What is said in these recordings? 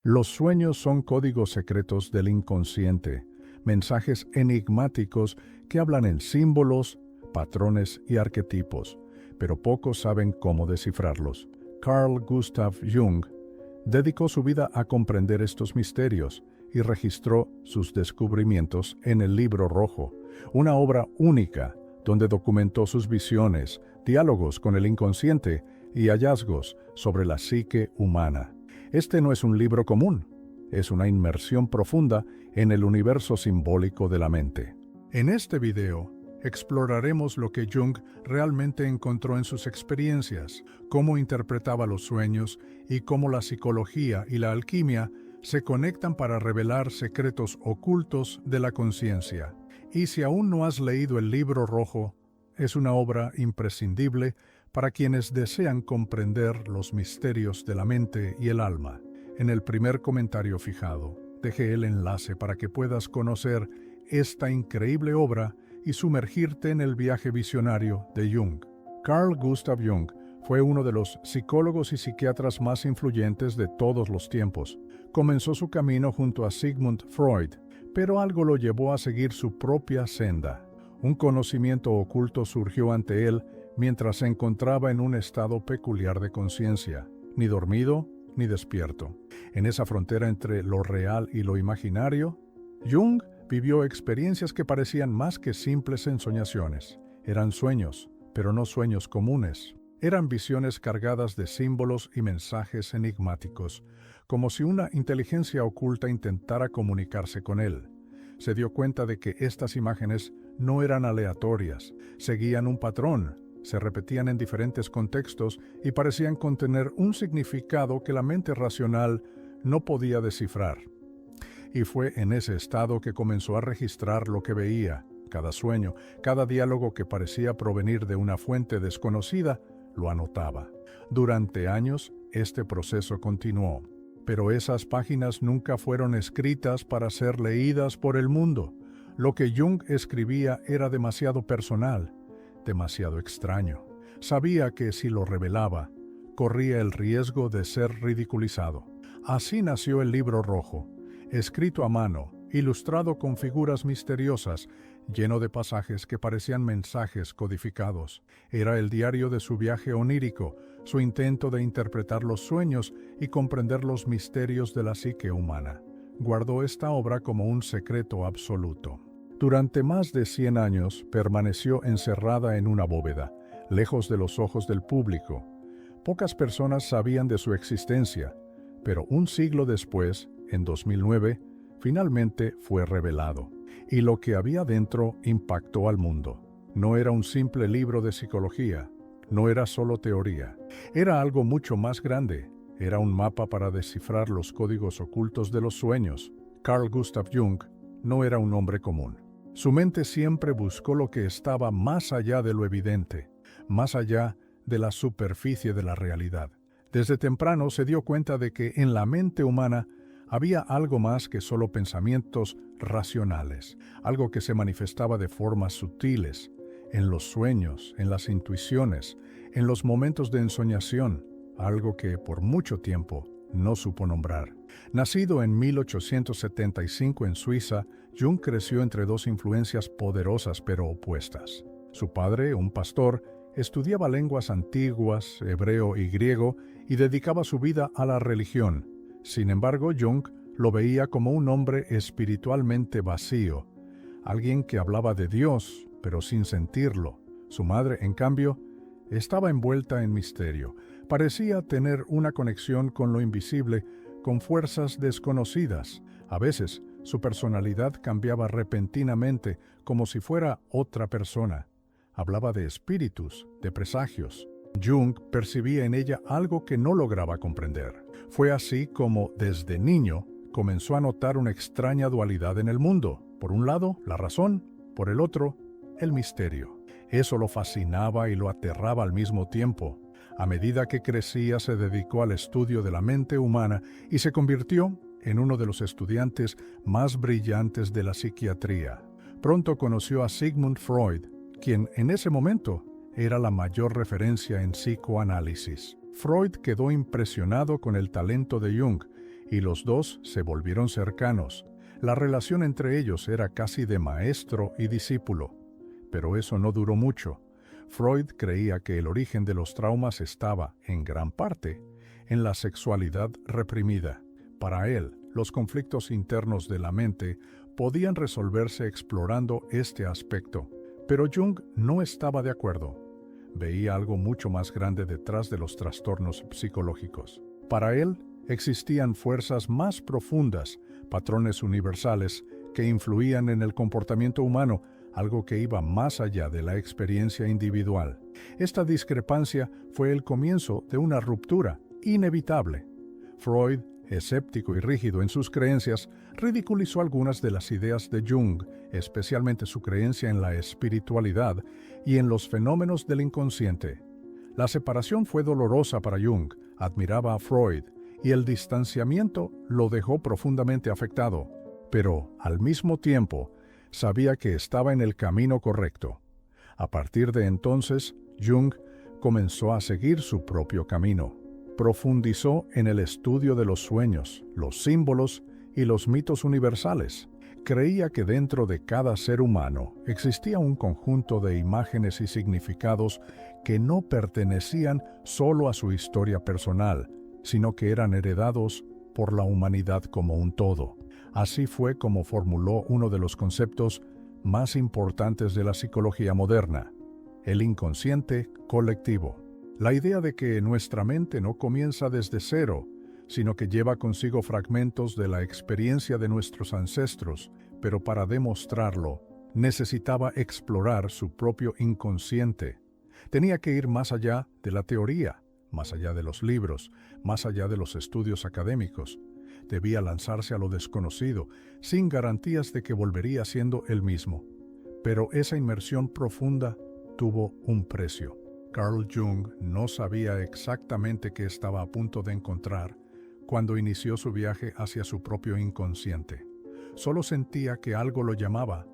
Los sueños son códigos secretos del inconsciente, mensajes enigmáticos que hablan en símbolos, patrones y arquetipos, pero pocos saben cómo descifrarlos. Carl Gustav Jung dedicó su vida a comprender estos misterios y registró sus descubrimientos en el Libro Rojo, una obra única donde documentó sus visiones, diálogos con el inconsciente y hallazgos sobre la psique humana. Este no es un libro común, es una inmersión profunda en el universo simbólico de la mente. En este video, exploraremos lo que Jung realmente encontró en sus experiencias, cómo interpretaba los sueños y cómo la psicología y la alquimia se conectan para revelar secretos ocultos de la conciencia. Y si aún no has leído el Libro Rojo, es una obra imprescindible para quienes desean comprender los misterios de la mente y el alma. En el primer comentario fijado, dejé el enlace para que puedas conocer esta increíble obra y sumergirte en el viaje visionario de Jung. Carl Gustav Jung fue uno de los psicólogos y psiquiatras más influyentes de todos los tiempos. Comenzó su camino junto a Sigmund Freud, pero algo lo llevó a seguir su propia senda. Un conocimiento oculto surgió ante él mientras se encontraba en un estado peculiar de conciencia, ni dormido ni despierto. En esa frontera entre lo real y lo imaginario, Jung vivió experiencias que parecían más que simples ensoñaciones. Eran sueños, pero no sueños comunes. Eran visiones cargadas de símbolos y mensajes enigmáticos, como si una inteligencia oculta intentara comunicarse con él. Se dio cuenta de que estas imágenes no eran aleatorias, seguían un patrón, se repetían en diferentes contextos y parecían contener un significado que la mente racional no podía descifrar. Y fue en ese estado que comenzó a registrar lo que veía. Cada sueño, cada diálogo que parecía provenir de una fuente desconocida, lo anotaba. Durante años, este proceso continuó. Pero esas páginas nunca fueron escritas para ser leídas por el mundo. Lo que Jung escribía era demasiado personal, demasiado extraño. Sabía que si lo revelaba, corría el riesgo de ser ridiculizado. Así nació el Libro Rojo, escrito a mano, ilustrado con figuras misteriosas, lleno de pasajes que parecían mensajes codificados. Era el diario de su viaje onírico, su intento de interpretar los sueños y comprender los misterios de la psique humana. Guardó esta obra como un secreto absoluto. Durante más de 100 años permaneció encerrada en una bóveda, lejos de los ojos del público. Pocas personas sabían de su existencia, pero un siglo después, en 2009, finalmente fue revelado. Y lo que había dentro impactó al mundo. No era un simple libro de psicología, no era solo teoría. Era algo mucho más grande. Era un mapa para descifrar los códigos ocultos de los sueños. Carl Gustav Jung no era un hombre común. Su mente siempre buscó lo que estaba más allá de lo evidente, más allá de la superficie de la realidad. Desde temprano se dio cuenta de que en la mente humana había algo más que solo pensamientos racionales, algo que se manifestaba de formas sutiles, en los sueños, en las intuiciones, en los momentos de ensoñación, algo que por mucho tiempo no supo nombrar. Nacido en 1875 en Suiza, Jung creció entre dos influencias poderosas pero opuestas. Su padre, un pastor, estudiaba lenguas antiguas, hebreo y griego, y dedicaba su vida a la religión. Sin embargo, Jung lo veía como un hombre espiritualmente vacío, alguien que hablaba de Dios, pero sin sentirlo. Su madre, en cambio, estaba envuelta en misterio. Parecía tener una conexión con lo invisible, con fuerzas desconocidas. A veces, su personalidad cambiaba repentinamente, como si fuera otra persona. Hablaba de espíritus, de presagios. Jung percibía en ella algo que no lograba comprender. Fue así como, desde niño, comenzó a notar una extraña dualidad en el mundo. Por un lado, la razón, por el otro, el misterio. Eso lo fascinaba y lo aterraba al mismo tiempo. A medida que crecía, se dedicó al estudio de la mente humana y se convirtió en uno de los estudiantes más brillantes de la psiquiatría. Pronto conoció a Sigmund Freud, quien en ese momento era la mayor referencia en psicoanálisis. Freud quedó impresionado con el talento de Jung y los dos se volvieron cercanos. La relación entre ellos era casi de maestro y discípulo. Pero eso no duró mucho. Freud creía que el origen de los traumas estaba, en gran parte, en la sexualidad reprimida. Para él, los conflictos internos de la mente podían resolverse explorando este aspecto. Pero Jung no estaba de acuerdo. Veía algo mucho más grande detrás de los trastornos psicológicos. Para él, existían fuerzas más profundas, patrones universales, que influían en el comportamiento humano, algo que iba más allá de la experiencia individual. Esta discrepancia fue el comienzo de una ruptura inevitable. Freud, escéptico y rígido en sus creencias, ridiculizó algunas de las ideas de Jung, especialmente su creencia en la espiritualidad y en los fenómenos del inconsciente. La separación fue dolorosa para Jung, admiraba a Freud, y el distanciamiento lo dejó profundamente afectado, pero, al mismo tiempo, sabía que estaba en el camino correcto. A partir de entonces, Jung comenzó a seguir su propio camino. Profundizó en el estudio de los sueños, los símbolos y los mitos universales. Creía que dentro de cada ser humano existía un conjunto de imágenes y significados que no pertenecían solo a su historia personal, sino que eran heredados por la humanidad como un todo. Así fue como formuló uno de los conceptos más importantes de la psicología moderna, el inconsciente colectivo. La idea de que nuestra mente no comienza desde cero, sino que lleva consigo fragmentos de la experiencia de nuestros ancestros, pero para demostrarlo, necesitaba explorar su propio inconsciente. Tenía que ir más allá de la teoría, más allá de los libros, más allá de los estudios académicos. Debía lanzarse a lo desconocido, sin garantías de que volvería siendo el mismo. Pero esa inmersión profunda tuvo un precio. Carl Jung no sabía exactamente qué estaba a punto de encontrar cuando inició su viaje hacia su propio inconsciente. Solo sentía que algo lo llamaba,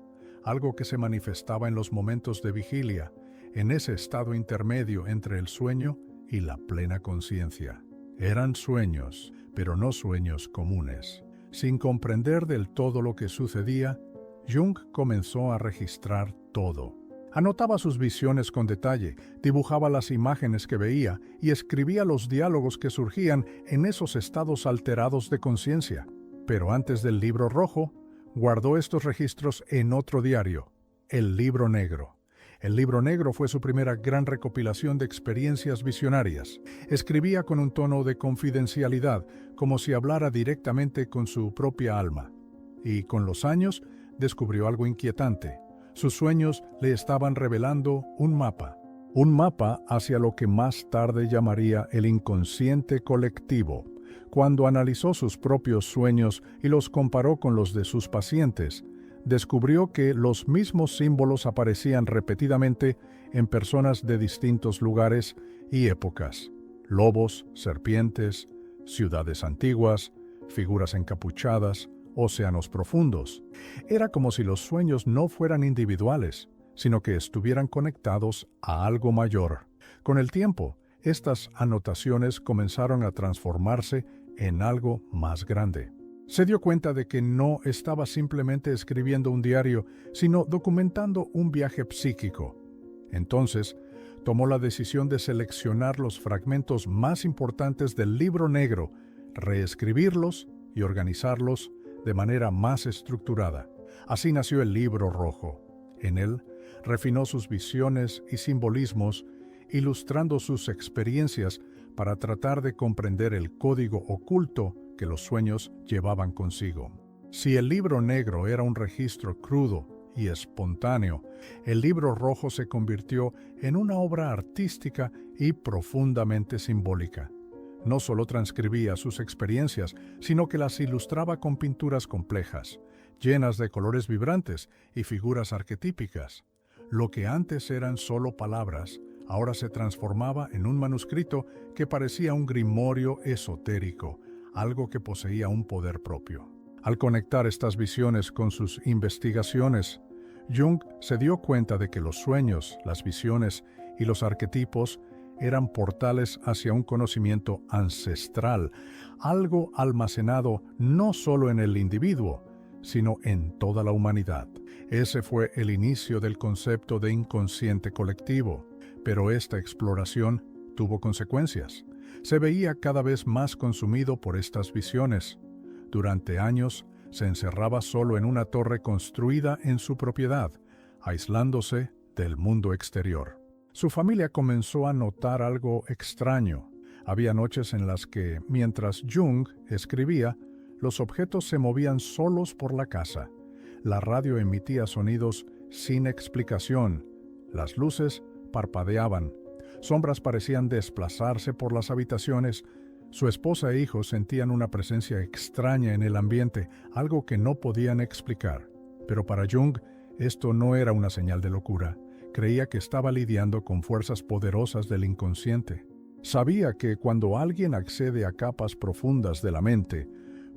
algo que se manifestaba en los momentos de vigilia, en ese estado intermedio entre el sueño y la plena conciencia. Eran sueños, pero no sueños comunes. Sin comprender del todo lo que sucedía, Jung comenzó a registrar todo. Anotaba sus visiones con detalle, dibujaba las imágenes que veía y escribía los diálogos que surgían en esos estados alterados de conciencia. Pero antes del libro rojo, guardó estos registros en otro diario, el libro negro. El libro negro fue su primera gran recopilación de experiencias visionarias. Escribía con un tono de confidencialidad, como si hablara directamente con su propia alma. Y con los años, descubrió algo inquietante. Sus sueños le estaban revelando un mapa hacia lo que más tarde llamaría el inconsciente colectivo. Cuando analizó sus propios sueños y los comparó con los de sus pacientes, descubrió que los mismos símbolos aparecían repetidamente en personas de distintos lugares y épocas. Lobos, serpientes, ciudades antiguas, figuras encapuchadas, océanos profundos. Era como si los sueños no fueran individuales, sino que estuvieran conectados a algo mayor. Con el tiempo, estas anotaciones comenzaron a transformarse en algo más grande. Se dio cuenta de que no estaba simplemente escribiendo un diario, sino documentando un viaje psíquico. Entonces, tomó la decisión de seleccionar los fragmentos más importantes del libro negro, reescribirlos y organizarlos de manera más estructurada. Así nació el libro rojo. En él, refinó sus visiones y simbolismos, ilustrando sus experiencias para tratar de comprender el código oculto que los sueños llevaban consigo. Si el libro negro era un registro crudo y espontáneo, el libro rojo se convirtió en una obra artística y profundamente simbólica. No solo transcribía sus experiencias, sino que las ilustraba con pinturas complejas, llenas de colores vibrantes y figuras arquetípicas. Lo que antes eran solo palabras, ahora se transformaba en un manuscrito que parecía un grimorio esotérico, algo que poseía un poder propio. Al conectar estas visiones con sus investigaciones, Jung se dio cuenta de que los sueños, las visiones y los arquetipos eran portales hacia un conocimiento ancestral, algo almacenado no solo en el individuo, sino en toda la humanidad. Ese fue el inicio del concepto de inconsciente colectivo, pero esta exploración tuvo consecuencias. Se veía cada vez más consumido por estas visiones. Durante años, se encerraba solo en una torre construida en su propiedad, aislándose del mundo exterior. Su familia comenzó a notar algo extraño. Había noches en las que, mientras Jung escribía, los objetos se movían solos por la casa. La radio emitía sonidos sin explicación. Las luces parpadeaban. Sombras parecían desplazarse por las habitaciones. Su esposa e hijos sentían una presencia extraña en el ambiente, algo que no podían explicar. Pero para Jung, esto no era una señal de locura. Creía que estaba lidiando con fuerzas poderosas del inconsciente. Sabía que cuando alguien accede a capas profundas de la mente,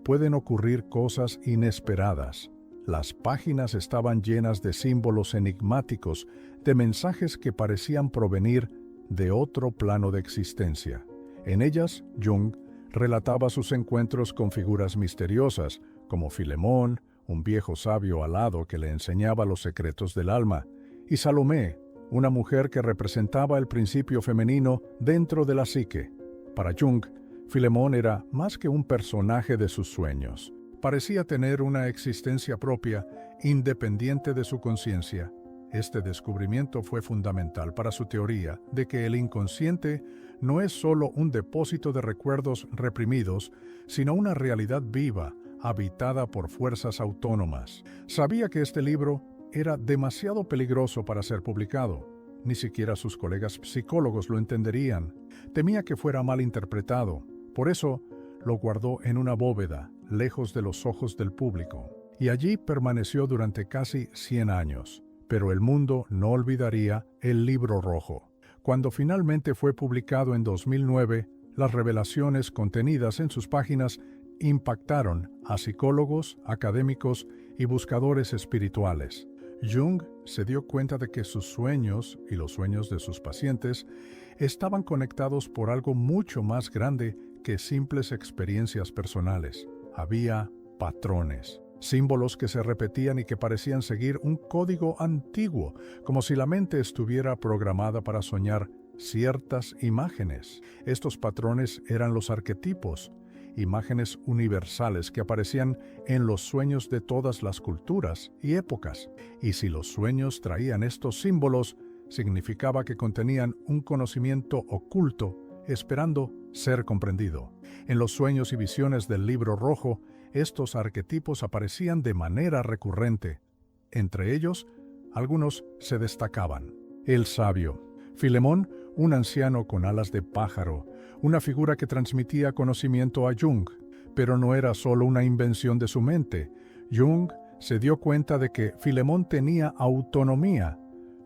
pueden ocurrir cosas inesperadas. Las páginas estaban llenas de símbolos enigmáticos, de mensajes que parecían provenir de otro plano de existencia. En ellas, Jung relataba sus encuentros con figuras misteriosas, como Filemón, un viejo sabio alado que le enseñaba los secretos del alma, y Salomé, una mujer que representaba el principio femenino dentro de la psique. Para Jung, Filemón era más que un personaje de sus sueños. Parecía tener una existencia propia, independiente de su conciencia. Este descubrimiento fue fundamental para su teoría de que el inconsciente no es solo un depósito de recuerdos reprimidos, sino una realidad viva, habitada por fuerzas autónomas. Sabía que este libro era demasiado peligroso para ser publicado. Ni siquiera sus colegas psicólogos lo entenderían. Temía que fuera mal interpretado. Por eso, lo guardó en una bóveda, lejos de los ojos del público. Y allí permaneció durante casi 100 años. Pero el mundo no olvidaría el Libro Rojo. Cuando finalmente fue publicado en 2009, las revelaciones contenidas en sus páginas impactaron a psicólogos, académicos y buscadores espirituales. Jung se dio cuenta de que sus sueños y los sueños de sus pacientes estaban conectados por algo mucho más grande que simples experiencias personales. Había patrones, símbolos que se repetían y que parecían seguir un código antiguo, como si la mente estuviera programada para soñar ciertas imágenes. Estos patrones eran los arquetipos, imágenes universales que aparecían en los sueños de todas las culturas y épocas. Y si los sueños traían estos símbolos, significaba que contenían un conocimiento oculto esperando ser comprendido. En los sueños y visiones del Libro Rojo, estos arquetipos aparecían de manera recurrente. Entre ellos, algunos se destacaban. El sabio. Filemón, un anciano con alas de pájaro, una figura que transmitía conocimiento a Jung. Pero no era solo una invención de su mente. Jung se dio cuenta de que Filemón tenía autonomía,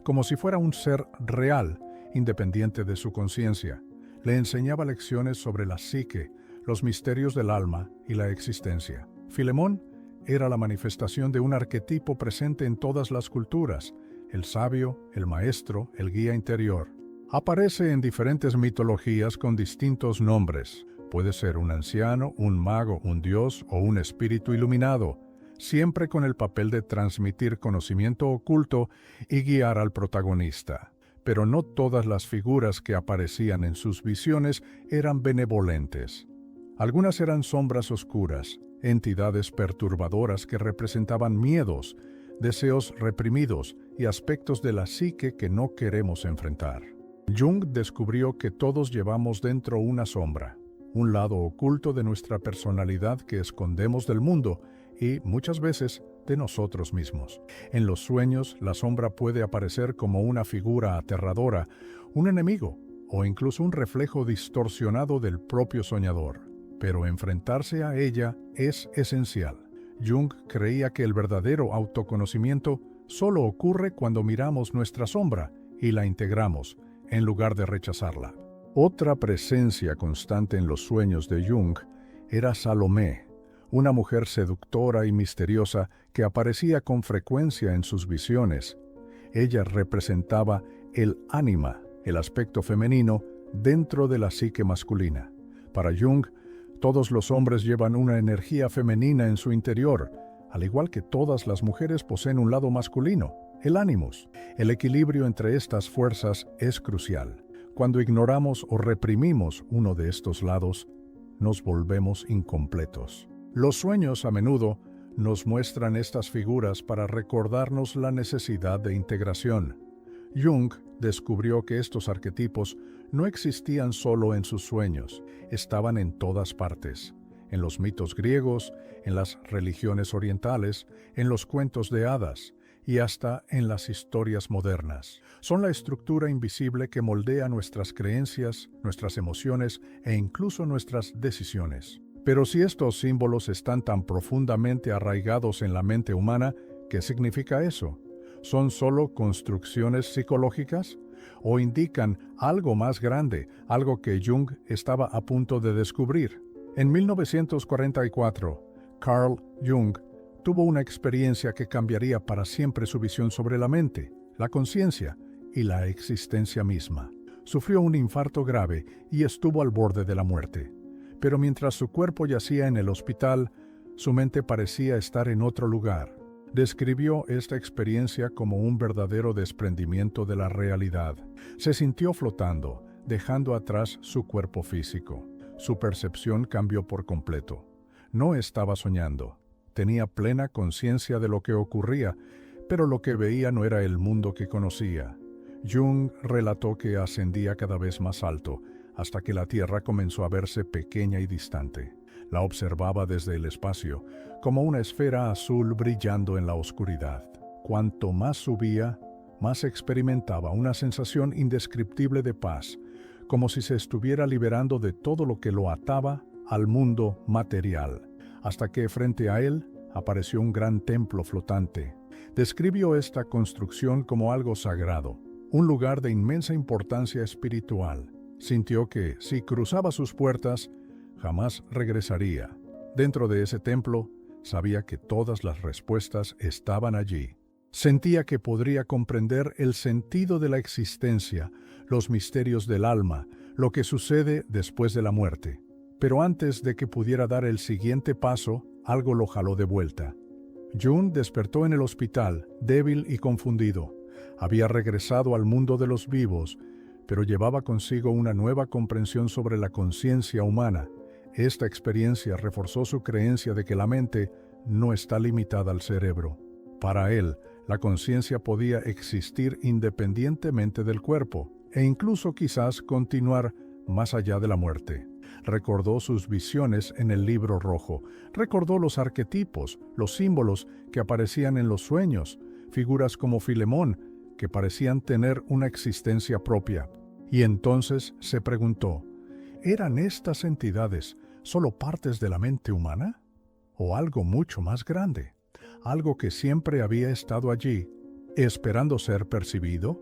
como si fuera un ser real, independiente de su conciencia. Le enseñaba lecciones sobre la psique, los misterios del alma y la existencia. Filemón era la manifestación de un arquetipo presente en todas las culturas: el sabio, el maestro, el guía interior. Aparece en diferentes mitologías con distintos nombres. Puede ser un anciano, un mago, un dios o un espíritu iluminado, siempre con el papel de transmitir conocimiento oculto y guiar al protagonista. Pero no todas las figuras que aparecían en sus visiones eran benevolentes. Algunas eran sombras oscuras, entidades perturbadoras que representaban miedos, deseos reprimidos y aspectos de la psique que no queremos enfrentar. Jung descubrió que todos llevamos dentro una sombra, un lado oculto de nuestra personalidad que escondemos del mundo y, muchas veces, de nosotros mismos. En los sueños, la sombra puede aparecer como una figura aterradora, un enemigo o incluso un reflejo distorsionado del propio soñador. Pero enfrentarse a ella es esencial. Jung creía que el verdadero autoconocimiento solo ocurre cuando miramos nuestra sombra y la integramos, en lugar de rechazarla. Otra presencia constante en los sueños de Jung era Salomé, una mujer seductora y misteriosa que aparecía con frecuencia en sus visiones. Ella representaba el ánima, el aspecto femenino dentro de la psique masculina. Para Jung, todos los hombres llevan una energía femenina en su interior, al igual que todas las mujeres poseen un lado masculino, el ánimus. El equilibrio entre estas fuerzas es crucial. Cuando ignoramos o reprimimos uno de estos lados, nos volvemos incompletos. Los sueños a menudo nos muestran estas figuras para recordarnos la necesidad de integración. Jung descubrió que estos arquetipos no existían solo en sus sueños, estaban en todas partes, en los mitos griegos, en las religiones orientales, en los cuentos de hadas y hasta en las historias modernas. Son la estructura invisible que moldea nuestras creencias, nuestras emociones e incluso nuestras decisiones. Pero si estos símbolos están tan profundamente arraigados en la mente humana, ¿qué significa eso? ¿Son solo construcciones psicológicas? ¿O indican algo más grande, algo que Jung estaba a punto de descubrir? En 1944, Carl Jung tuvo una experiencia que cambiaría para siempre su visión sobre la mente, la conciencia y la existencia misma. Sufrió un infarto grave y estuvo al borde de la muerte. Pero mientras su cuerpo yacía en el hospital, su mente parecía estar en otro lugar. Describió esta experiencia como un verdadero desprendimiento de la realidad. Se sintió flotando, dejando atrás su cuerpo físico. Su percepción cambió por completo. No estaba soñando. Tenía plena conciencia de lo que ocurría, pero lo que veía no era el mundo que conocía. Jung relató que ascendía cada vez más alto, hasta que la Tierra comenzó a verse pequeña y distante. La observaba desde el espacio, como una esfera azul brillando en la oscuridad. Cuanto más subía, más experimentaba una sensación indescriptible de paz, como si se estuviera liberando de todo lo que lo ataba al mundo material, hasta que frente a él apareció un gran templo flotante. Describió esta construcción como algo sagrado, un lugar de inmensa importancia espiritual. Sintió que, si cruzaba sus puertas, jamás regresaría. Dentro de ese templo, sabía que todas las respuestas estaban allí. Sentía que podría comprender el sentido de la existencia, los misterios del alma, lo que sucede después de la muerte. Pero antes de que pudiera dar el siguiente paso, algo lo jaló de vuelta. Jung despertó en el hospital, débil y confundido. Había regresado al mundo de los vivos, pero llevaba consigo una nueva comprensión sobre la conciencia humana. Esta experiencia reforzó su creencia de que la mente no está limitada al cerebro. Para él, la conciencia podía existir independientemente del cuerpo, e incluso quizás continuar más allá de la muerte. Recordó sus visiones en el libro rojo, recordó los arquetipos, los símbolos que aparecían en los sueños, figuras como Filemón, que parecían tener una existencia propia. Y entonces se preguntó, ¿eran estas entidades solo partes de la mente humana? ¿O algo mucho más grande? ¿Algo que siempre había estado allí, esperando ser percibido?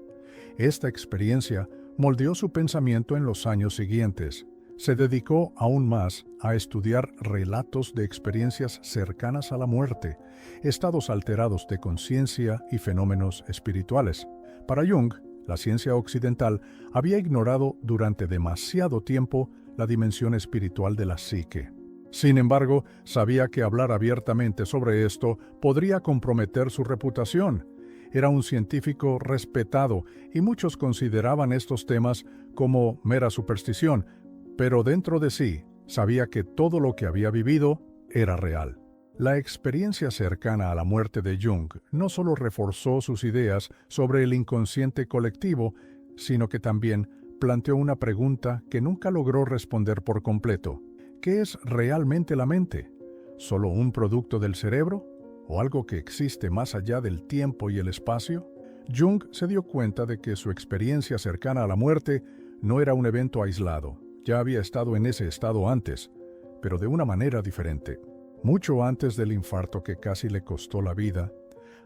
Esta experiencia moldeó su pensamiento en los años siguientes. Se dedicó aún más a estudiar relatos de experiencias cercanas a la muerte, estados alterados de conciencia y fenómenos espirituales. Para Jung, la ciencia occidental había ignorado durante demasiado tiempo la dimensión espiritual de la psique. Sin embargo, sabía que hablar abiertamente sobre esto podría comprometer su reputación. Era un científico respetado y muchos consideraban estos temas como mera superstición, pero dentro de sí sabía que todo lo que había vivido era real. La experiencia cercana a la muerte de Jung no solo reforzó sus ideas sobre el inconsciente colectivo, sino que también planteó una pregunta que nunca logró responder por completo. ¿Qué es realmente la mente? ¿Solo un producto del cerebro? ¿O algo que existe más allá del tiempo y el espacio? Jung se dio cuenta de que su experiencia cercana a la muerte no era un evento aislado. Ya había estado en ese estado antes, pero de una manera diferente. Mucho antes del infarto que casi le costó la vida,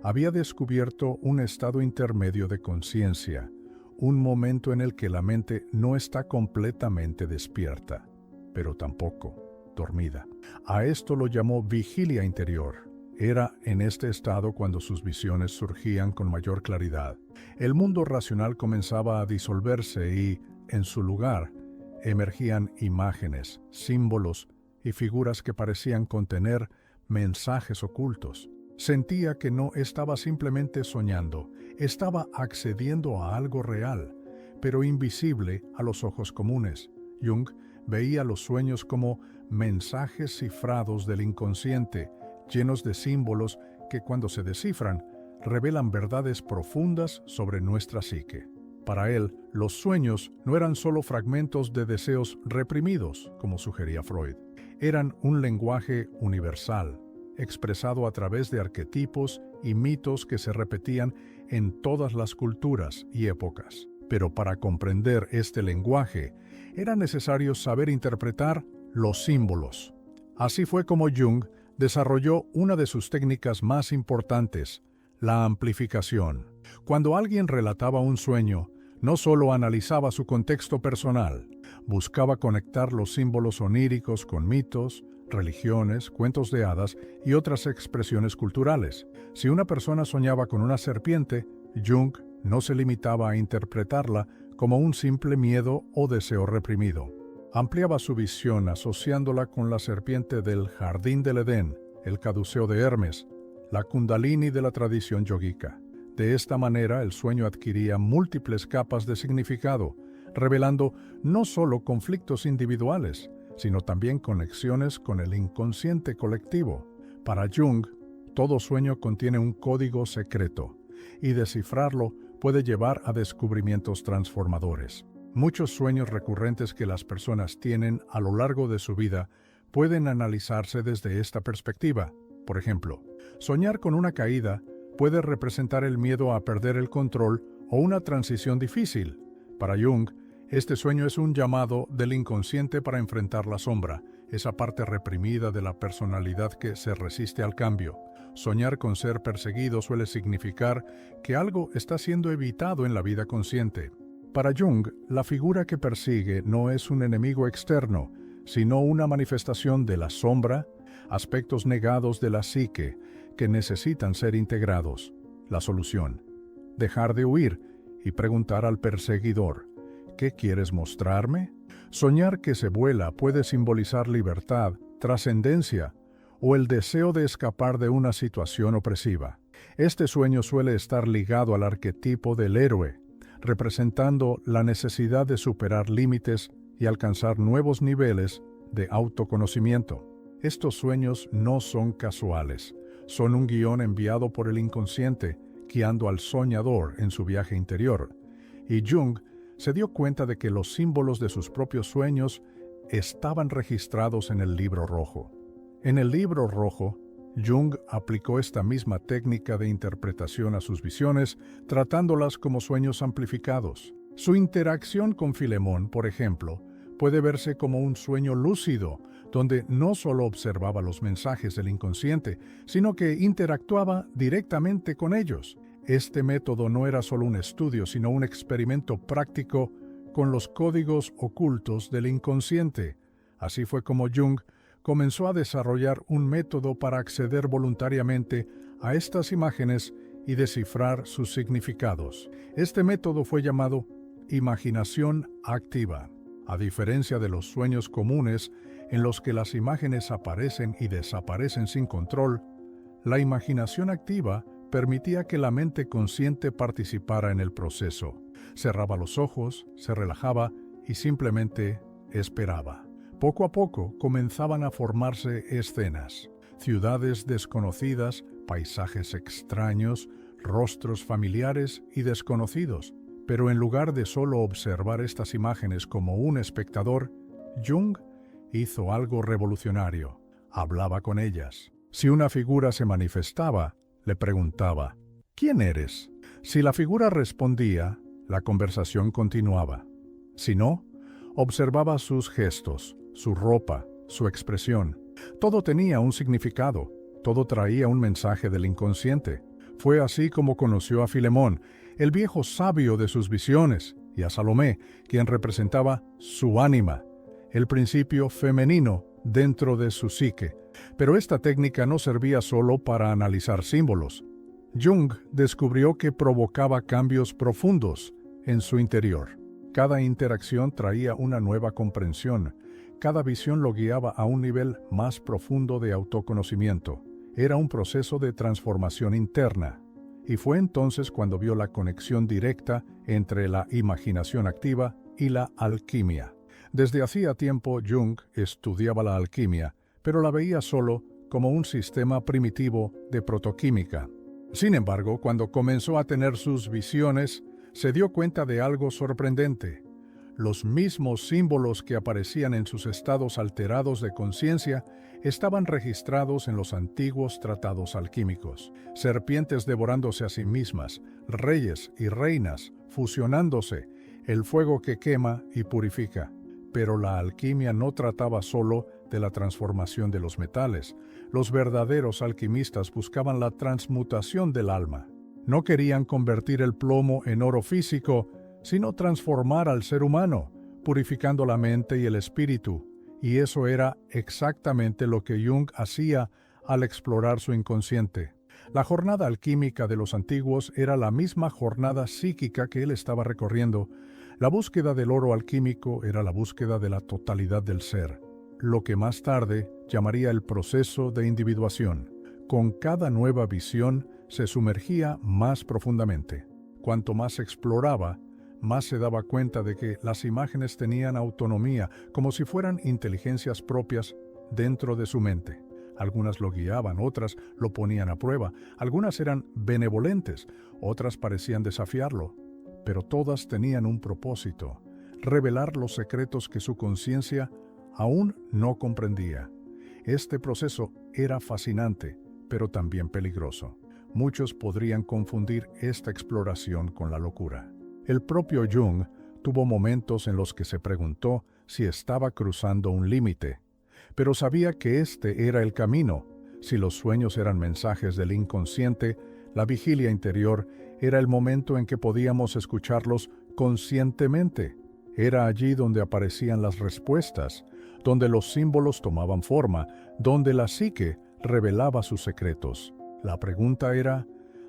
había descubierto un estado intermedio de conciencia, un momento en el que la mente no está completamente despierta, pero tampoco dormida. A esto lo llamó vigilia interior. Era en este estado cuando sus visiones surgían con mayor claridad. El mundo racional comenzaba a disolverse y, en su lugar, emergían imágenes, símbolos y figuras que parecían contener mensajes ocultos. Sentía que no estaba simplemente soñando, estaba accediendo a algo real, pero invisible a los ojos comunes. Jung veía los sueños como mensajes cifrados del inconsciente, llenos de símbolos que cuando se descifran, revelan verdades profundas sobre nuestra psique. Para él, los sueños no eran solo fragmentos de deseos reprimidos, como sugería Freud. Eran un lenguaje universal, expresado a través de arquetipos y mitos que se repetían en todas las culturas y épocas. Pero para comprender este lenguaje, era necesario saber interpretar los símbolos. Así fue como Jung desarrolló una de sus técnicas más importantes, la amplificación. Cuando alguien relataba un sueño, no solo analizaba su contexto personal, buscaba conectar los símbolos oníricos con mitos, religiones, cuentos de hadas y otras expresiones culturales. Si una persona soñaba con una serpiente, Jung no se limitaba a interpretarla como un simple miedo o deseo reprimido. Ampliaba su visión asociándola con la serpiente del jardín del Edén, el caduceo de Hermes, la kundalini de la tradición yógica. De esta manera, el sueño adquiría múltiples capas de significado, revelando no solo conflictos individuales, sino también conexiones con el inconsciente colectivo. Para Jung, todo sueño contiene un código secreto, y descifrarlo puede llevar a descubrimientos transformadores. Muchos sueños recurrentes que las personas tienen a lo largo de su vida pueden analizarse desde esta perspectiva. Por ejemplo, soñar con una caída puede representar el miedo a perder el control o una transición difícil. Para Jung, este sueño es un llamado del inconsciente para enfrentar la sombra, esa parte reprimida de la personalidad que se resiste al cambio. Soñar con ser perseguido suele significar que algo está siendo evitado en la vida consciente. Para Jung, la figura que persigue no es un enemigo externo, sino una manifestación de la sombra, aspectos negados de la psique que necesitan ser integrados. La solución: dejar de huir y preguntar al perseguidor: ¿qué quieres mostrarme? Soñar que se vuela puede simbolizar libertad, trascendencia o el deseo de escapar de una situación opresiva. Este sueño suele estar ligado al arquetipo del héroe, representando la necesidad de superar límites y alcanzar nuevos niveles de autoconocimiento. Estos sueños no son casuales, son un guión enviado por el inconsciente, guiando al soñador en su viaje interior. Y Jung se dio cuenta de que los símbolos de sus propios sueños estaban registrados en el libro rojo. En el libro rojo, Jung aplicó esta misma técnica de interpretación a sus visiones, tratándolas como sueños amplificados. Su interacción con Filemón, por ejemplo, puede verse como un sueño lúcido, donde no solo observaba los mensajes del inconsciente, sino que interactuaba directamente con ellos. Este método no era solo un estudio, sino un experimento práctico con los códigos ocultos del inconsciente. Así fue como Jung comenzó a desarrollar un método para acceder voluntariamente a estas imágenes y descifrar sus significados. Este método fue llamado imaginación activa. A diferencia de los sueños comunes, en los que las imágenes aparecen y desaparecen sin control, la imaginación activa permitía que la mente consciente participara en el proceso. Cerraba los ojos, se relajaba y simplemente esperaba. Poco a poco comenzaban a formarse escenas, ciudades desconocidas, paisajes extraños, rostros familiares y desconocidos. Pero en lugar de solo observar estas imágenes como un espectador, Jung hizo algo revolucionario. Hablaba con ellas. Si una figura se manifestaba, le preguntaba: ¿quién eres? Si la figura respondía, la conversación continuaba. Si no, observaba sus gestos, su ropa, su expresión. Todo tenía un significado, todo traía un mensaje del inconsciente. Fue así como conoció a Filemón, el viejo sabio de sus visiones, y a Salomé, quien representaba su ánima, el principio femenino dentro de su psique. Pero esta técnica no servía solo para analizar símbolos. Jung descubrió que provocaba cambios profundos en su interior. Cada interacción traía una nueva comprensión. Cada visión lo guiaba a un nivel más profundo de autoconocimiento. Era un proceso de transformación interna. Y fue entonces cuando vio la conexión directa entre la imaginación activa y la alquimia. Desde hacía tiempo Jung estudiaba la alquimia, pero la veía solo como un sistema primitivo de protoquímica. Sin embargo, cuando comenzó a tener sus visiones, se dio cuenta de algo sorprendente. Los mismos símbolos que aparecían en sus estados alterados de conciencia estaban registrados en los antiguos tratados alquímicos. Serpientes devorándose a sí mismas, reyes y reinas fusionándose, el fuego que quema y purifica. Pero la alquimia no trataba solo de la transformación de los metales. Los verdaderos alquimistas buscaban la transmutación del alma. No querían convertir el plomo en oro físico, sino transformar al ser humano, purificando la mente y el espíritu. Y eso era exactamente lo que Jung hacía al explorar su inconsciente. La jornada alquímica de los antiguos era la misma jornada psíquica que él estaba recorriendo. La búsqueda del oro alquímico era la búsqueda de la totalidad del ser, lo que más tarde llamaría el proceso de individuación. Con cada nueva visión se sumergía más profundamente. Cuanto más exploraba, más se daba cuenta de que las imágenes tenían autonomía, como si fueran inteligencias propias dentro de su mente. Algunas lo guiaban, otras lo ponían a prueba, algunas eran benevolentes, otras parecían desafiarlo, pero todas tenían un propósito: revelar los secretos que su conciencia aún no comprendía. Este proceso era fascinante, pero también peligroso. Muchos podrían confundir esta exploración con la locura. El propio Jung tuvo momentos en los que se preguntó si estaba cruzando un límite, pero sabía que este era el camino. Si los sueños eran mensajes del inconsciente, la vigilia interior era el momento en que podíamos escucharlos conscientemente. Era allí donde aparecían las respuestas, donde los símbolos tomaban forma, donde la psique revelaba sus secretos. La pregunta era,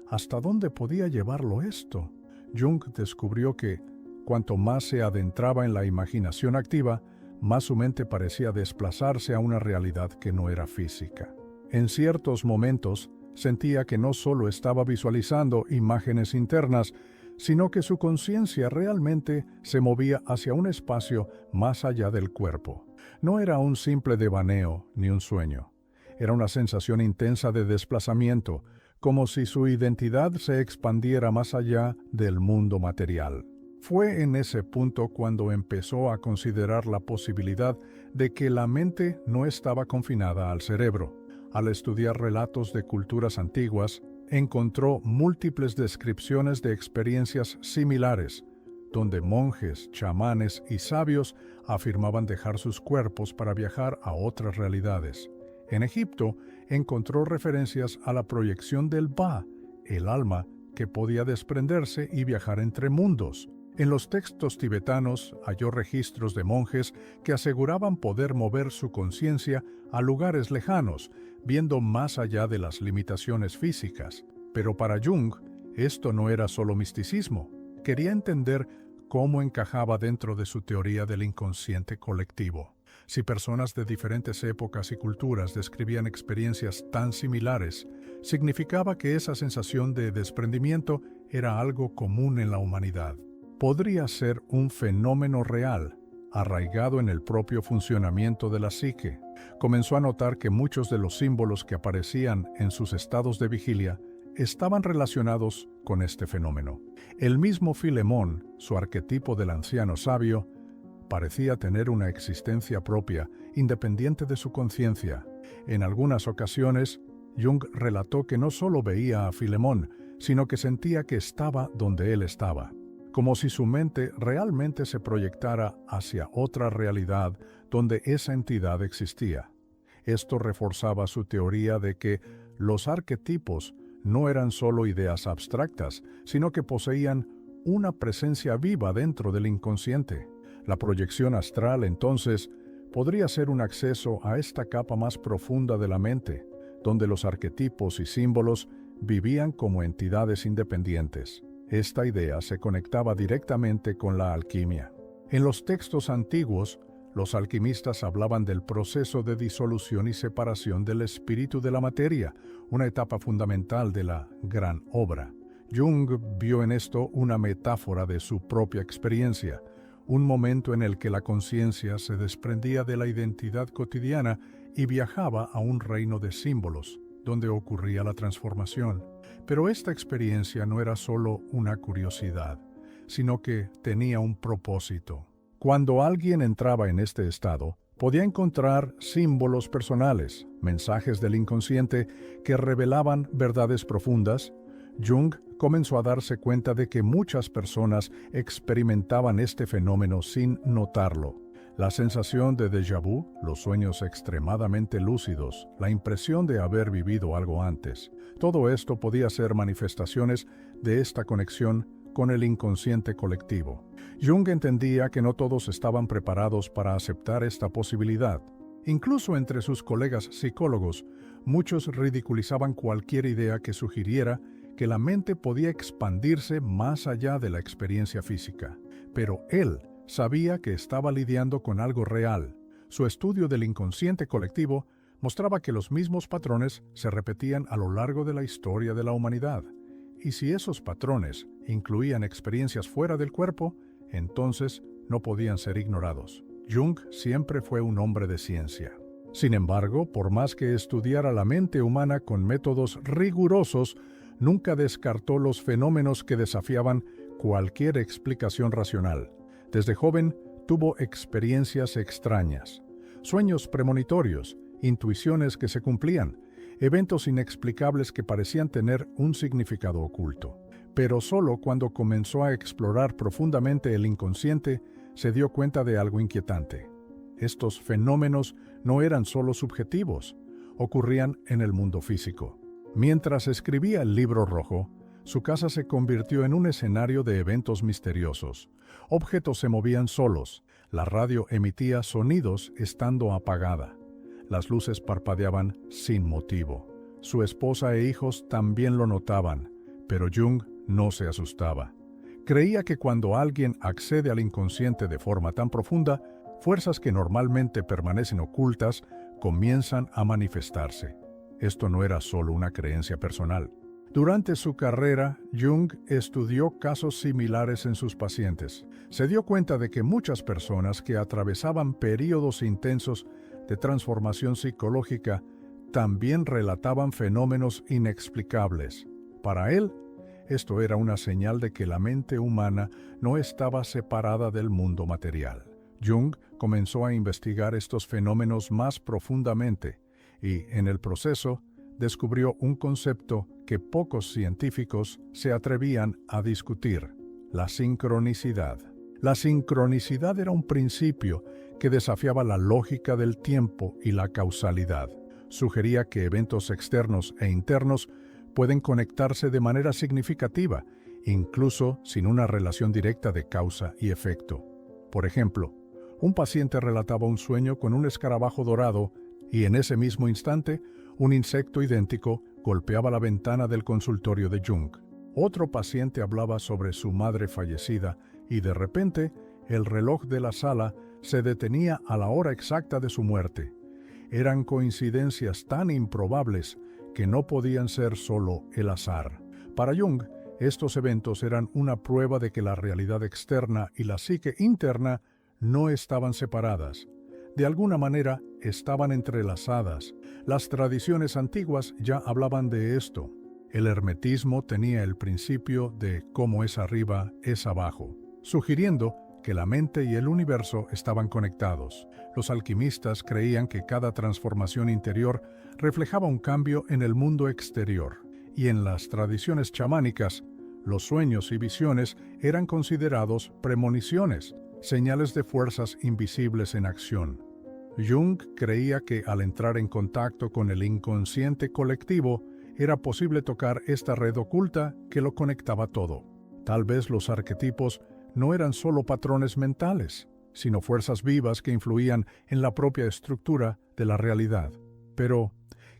¿hasta dónde podía llevarlo esto? Jung descubrió que, cuanto más se adentraba en la imaginación activa, más su mente parecía desplazarse a una realidad que no era física. En ciertos momentos, sentía que no solo estaba visualizando imágenes internas, sino que su conciencia realmente se movía hacia un espacio más allá del cuerpo. No era un simple devaneo ni un sueño. Era una sensación intensa de desplazamiento, como si su identidad se expandiera más allá del mundo material. Fue en ese punto cuando empezó a considerar la posibilidad de que la mente no estaba confinada al cerebro. Al estudiar relatos de culturas antiguas, encontró múltiples descripciones de experiencias similares, donde monjes, chamanes y sabios afirmaban dejar sus cuerpos para viajar a otras realidades. En Egipto, encontró referencias a la proyección del Ba, el alma que podía desprenderse y viajar entre mundos. En los textos tibetanos halló registros de monjes que aseguraban poder mover su conciencia a lugares lejanos, viendo más allá de las limitaciones físicas. Pero para Jung, esto no era solo misticismo. Quería entender cómo encajaba dentro de su teoría del inconsciente colectivo. Si personas de diferentes épocas y culturas describían experiencias tan similares, significaba que esa sensación de desprendimiento era algo común en la humanidad. Podría ser un fenómeno real, arraigado en el propio funcionamiento de la psique. Comenzó a notar que muchos de los símbolos que aparecían en sus estados de vigilia estaban relacionados con este fenómeno. El mismo Filemón, su arquetipo del anciano sabio, parecía tener una existencia propia, independiente de su conciencia. En algunas ocasiones, Jung relató que no solo veía a Filemón, sino que sentía que estaba donde él estaba, como si su mente realmente se proyectara hacia otra realidad donde esa entidad existía. Esto reforzaba su teoría de que los arquetipos no eran solo ideas abstractas, sino que poseían una presencia viva dentro del inconsciente. La proyección astral, entonces, podría ser un acceso a esta capa más profunda de la mente, donde los arquetipos y símbolos vivían como entidades independientes. Esta idea se conectaba directamente con la alquimia. En los textos antiguos, los alquimistas hablaban del proceso de disolución y separación del espíritu de la materia, una etapa fundamental de la gran obra. Jung vio en esto una metáfora de su propia experiencia, un momento en el que la conciencia se desprendía de la identidad cotidiana y viajaba a un reino de símbolos, donde ocurría la transformación. Pero esta experiencia no era solo una curiosidad, sino que tenía un propósito. Cuando alguien entraba en este estado, podía encontrar símbolos personales, mensajes del inconsciente que revelaban verdades profundas. Jung comenzó a darse cuenta de que muchas personas experimentaban este fenómeno sin notarlo. La sensación de déjà vu, los sueños extremadamente lúcidos, la impresión de haber vivido algo antes, todo esto podía ser manifestaciones de esta conexión con el inconsciente colectivo. Jung entendía que no todos estaban preparados para aceptar esta posibilidad. Incluso entre sus colegas psicólogos, muchos ridiculizaban cualquier idea que sugiriera que la mente podía expandirse más allá de la experiencia física. Pero él sabía que estaba lidiando con algo real. Su estudio del inconsciente colectivo mostraba que los mismos patrones se repetían a lo largo de la historia de la humanidad. Y si esos patrones incluían experiencias fuera del cuerpo, entonces no podían ser ignorados. Jung siempre fue un hombre de ciencia. Sin embargo, por más que estudiara la mente humana con métodos rigurosos, nunca descartó los fenómenos que desafiaban cualquier explicación racional. Desde joven tuvo experiencias extrañas, sueños premonitorios, intuiciones que se cumplían, eventos inexplicables que parecían tener un significado oculto. Pero solo cuando comenzó a explorar profundamente el inconsciente, se dio cuenta de algo inquietante. Estos fenómenos no eran solo subjetivos, ocurrían en el mundo físico. Mientras escribía el Libro Rojo, su casa se convirtió en un escenario de eventos misteriosos. Objetos se movían solos, la radio emitía sonidos estando apagada. Las luces parpadeaban sin motivo. Su esposa e hijos también lo notaban, pero Jung no se asustaba. Creía que cuando alguien accede al inconsciente de forma tan profunda, fuerzas que normalmente permanecen ocultas comienzan a manifestarse. Esto no era solo una creencia personal. Durante su carrera, Jung estudió casos similares en sus pacientes. Se dio cuenta de que muchas personas que atravesaban períodos intensos de transformación psicológica también relataban fenómenos inexplicables. Para él, esto era una señal de que la mente humana no estaba separada del mundo material. Jung comenzó a investigar estos fenómenos más profundamente y, en el proceso, descubrió un concepto que pocos científicos se atrevían a discutir: la sincronicidad. La sincronicidad era un principio que desafiaba la lógica del tiempo y la causalidad. Sugería que eventos externos e internos pueden conectarse de manera significativa, incluso sin una relación directa de causa y efecto. Por ejemplo, un paciente relataba un sueño con un escarabajo dorado y en ese mismo instante, un insecto idéntico golpeaba la ventana del consultorio de Jung. Otro paciente hablaba sobre su madre fallecida y de repente el reloj de la sala se detenía a la hora exacta de su muerte. Eran coincidencias tan improbables que no podían ser solo el azar. Para Jung, estos eventos eran una prueba de que la realidad externa y la psique interna no estaban separadas. De alguna manera, estaban entrelazadas. Las tradiciones antiguas ya hablaban de esto. El hermetismo tenía el principio de cómo es arriba, es abajo, sugiriendo que la mente y el universo estaban conectados. Los alquimistas creían que cada transformación interior reflejaba un cambio en el mundo exterior. Y en las tradiciones chamánicas, los sueños y visiones eran considerados premoniciones, señales de fuerzas invisibles en acción. Jung creía que al entrar en contacto con el inconsciente colectivo, era posible tocar esta red oculta que lo conectaba todo. Tal vez los arquetipos no eran solo patrones mentales, sino fuerzas vivas que influían en la propia estructura de la realidad. Pero,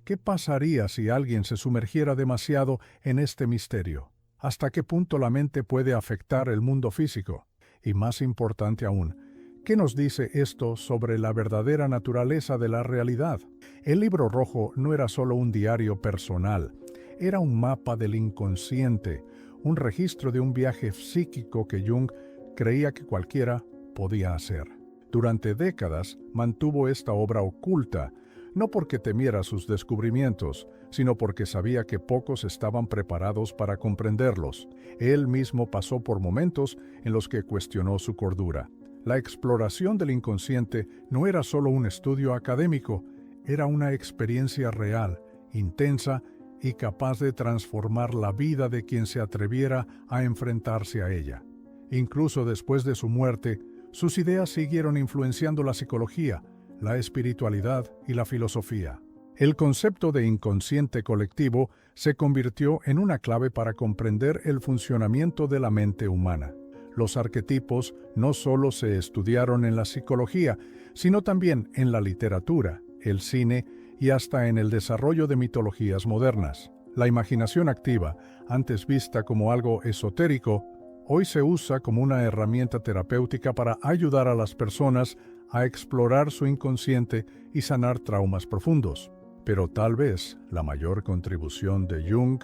¿qué pasaría si alguien se sumergiera demasiado en este misterio? ¿Hasta qué punto la mente puede afectar el mundo físico? Y más importante aún, ¿qué nos dice esto sobre la verdadera naturaleza de la realidad? El libro rojo no era solo un diario personal, era un mapa del inconsciente, un registro de un viaje psíquico que Jung creía que cualquiera podía hacer. Durante décadas mantuvo esta obra oculta, no porque temiera sus descubrimientos, sino porque sabía que pocos estaban preparados para comprenderlos. Él mismo pasó por momentos en los que cuestionó su cordura. La exploración del inconsciente no era solo un estudio académico, era una experiencia real, intensa y capaz de transformar la vida de quien se atreviera a enfrentarse a ella. Incluso después de su muerte, sus ideas siguieron influenciando la psicología, la espiritualidad y la filosofía. El concepto de inconsciente colectivo se convirtió en una clave para comprender el funcionamiento de la mente humana. Los arquetipos no solo se estudiaron en la psicología, sino también en la literatura, el cine y hasta en el desarrollo de mitologías modernas. La imaginación activa, antes vista como algo esotérico, hoy se usa como una herramienta terapéutica para ayudar a las personas a explorar su inconsciente y sanar traumas profundos. Pero tal vez la mayor contribución de Jung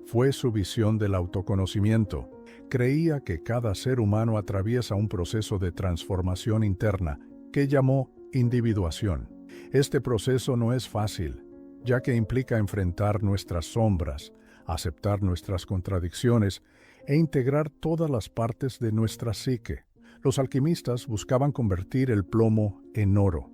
fue su visión del autoconocimiento. Creía que cada ser humano atraviesa un proceso de transformación interna que llamó individuación. Este proceso no es fácil, ya que implica enfrentar nuestras sombras, aceptar nuestras contradicciones e integrar todas las partes de nuestra psique. Los alquimistas buscaban convertir el plomo en oro.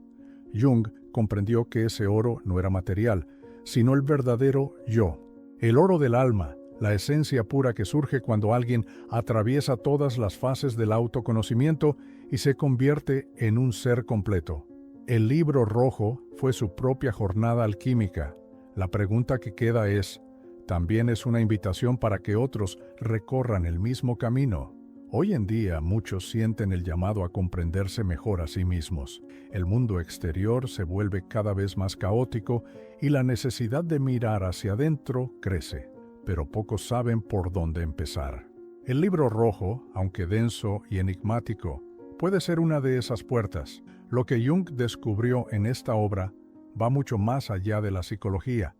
Jung comprendió que ese oro no era material, sino el verdadero yo. El oro del alma, la esencia pura que surge cuando alguien atraviesa todas las fases del autoconocimiento y se convierte en un ser completo. El libro rojo fue su propia jornada alquímica. La pregunta que queda es, ¿también es una invitación para que otros recorran el mismo camino? Hoy en día muchos sienten el llamado a comprenderse mejor a sí mismos. El mundo exterior se vuelve cada vez más caótico y la necesidad de mirar hacia adentro crece, pero pocos saben por dónde empezar. El libro rojo, aunque denso y enigmático, puede ser una de esas puertas. Lo que Jung descubrió en esta obra va mucho más allá de la psicología.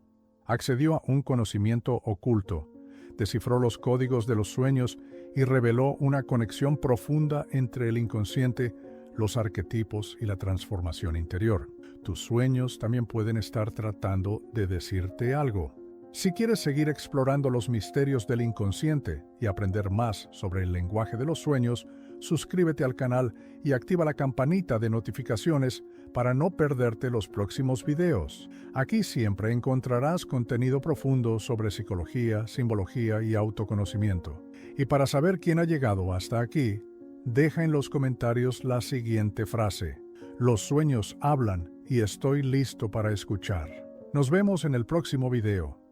Accedió a un conocimiento oculto, descifró los códigos de los sueños y reveló una conexión profunda entre el inconsciente, los arquetipos y la transformación interior. Tus sueños también pueden estar tratando de decirte algo. Si quieres seguir explorando los misterios del inconsciente y aprender más sobre el lenguaje de los sueños, suscríbete al canal y activa la campanita de notificaciones para no perderte los próximos videos. Aquí siempre encontrarás contenido profundo sobre psicología, simbología y autoconocimiento. Y para saber quién ha llegado hasta aquí, deja en los comentarios la siguiente frase: los sueños hablan y estoy listo para escuchar. Nos vemos en el próximo video.